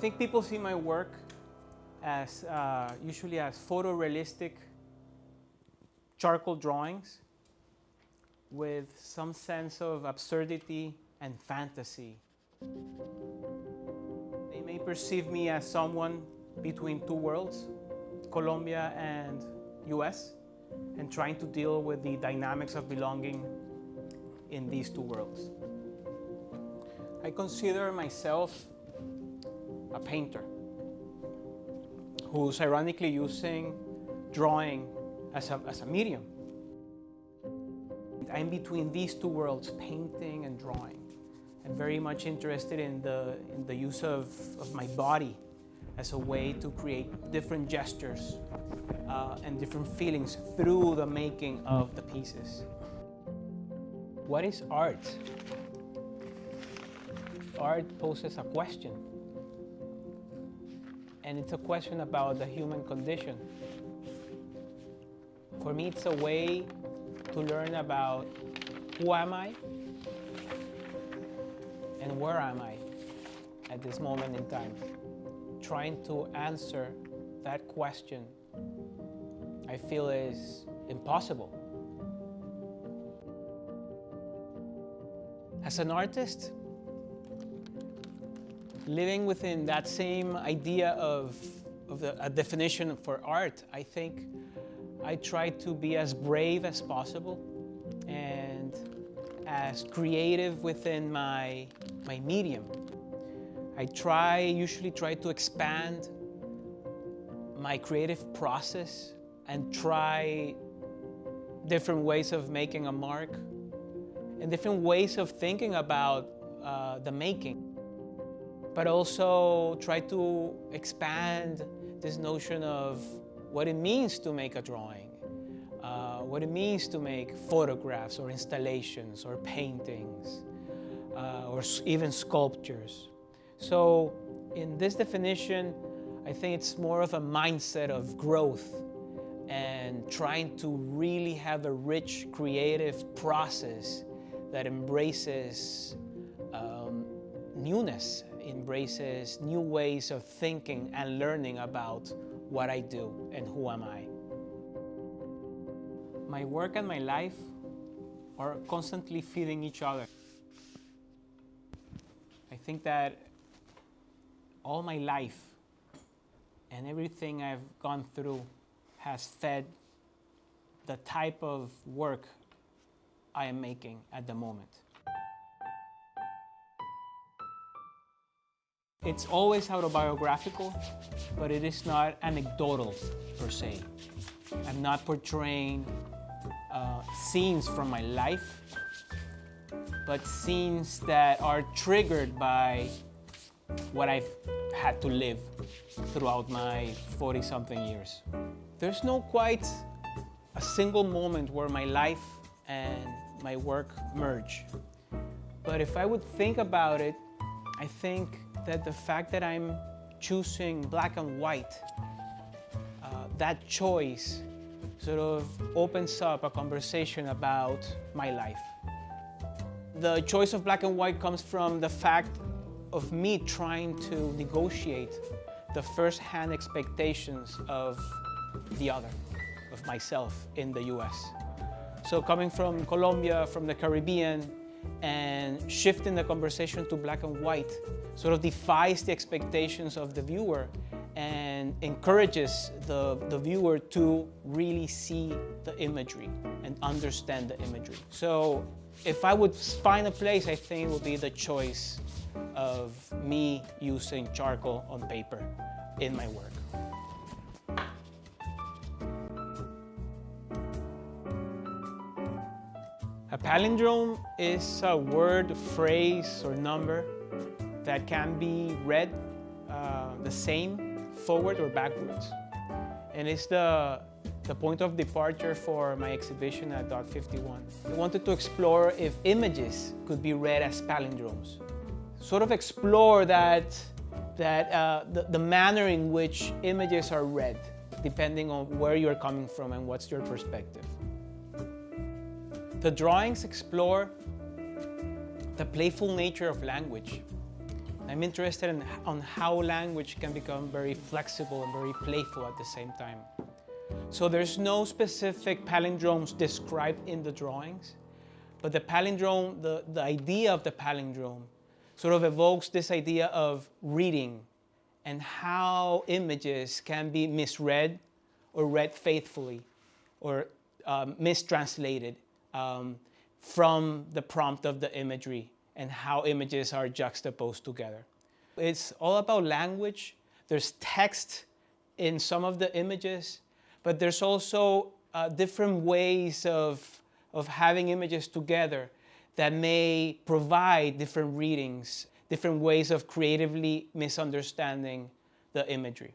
think people see my work as usually as photorealistic charcoal drawings with some sense of absurdity and fantasy. They may perceive me as someone between two worlds, Colombia and US, and trying to deal with the dynamics of belonging in these two worlds. I consider myself a painter who's ironically using drawing as a medium. I'm between these two worlds, painting and drawing. I'm very much interested in the use of my body as a way to create different gestures and different feelings through the making of the pieces. What is art? Art poses a question. And it's a question about the human condition. For me, it's a way to learn about who am I and where am I at this moment in time. Trying to answer that question, I feel, is impossible. As an artist, living within that same idea of a definition for art, I think I try to be as brave as possible and as creative within my medium. I usually try to expand my creative process and try different ways of making a mark and different ways of thinking about the making. But also try to expand this notion of what it means to make a drawing, what it means to make photographs or installations or paintings, or even sculptures. So in this definition, I think it's more of a mindset of growth and trying to really have a rich creative process that embraces newness, embraces new ways of thinking and learning about what I do and who am I. My work and my life are constantly feeding each other. I think that all my life and everything I've gone through has fed the type of work I am making at the moment. It's always autobiographical, but it is not anecdotal per se. I'm not portraying scenes from my life, but scenes that are triggered by what I've had to live throughout my 40-something years. There's no quite a single moment where my life and my work merge. But if I would think about it, I think that the fact that I'm choosing black and white, that choice sort of opens up a conversation about my life. The choice of black and white comes from the fact of me trying to negotiate the first-hand expectations of the other, of myself in the US. So coming from Colombia, from the Caribbean, and shifting the conversation to black and white sort of defies the expectations of the viewer and encourages the viewer to really see the imagery and understand the imagery. So if I would find a place, I think it would be the choice of me using charcoal on paper in my work. A palindrome is a word, phrase, or number that can be read the same forward or backwards. And it's the point of departure for my exhibition at DOTFIFTYONE. I wanted to explore if images could be read as palindromes. Sort of explore the manner in which images are read, depending on where you're coming from and what's your perspective. The drawings explore the playful nature of language I'm interested in on how language can become very flexible and very playful at the same time. So there's no specific palindromes described in the drawings, but the palindrome, the idea of the palindrome sort of evokes this idea of reading and how images can be misread or read faithfully or mistranslated from the prompt of the imagery and how images are juxtaposed together. It's all about language. There's text in some of the images, but there's also different ways of having images together that may provide different readings, different ways of creatively misunderstanding the imagery.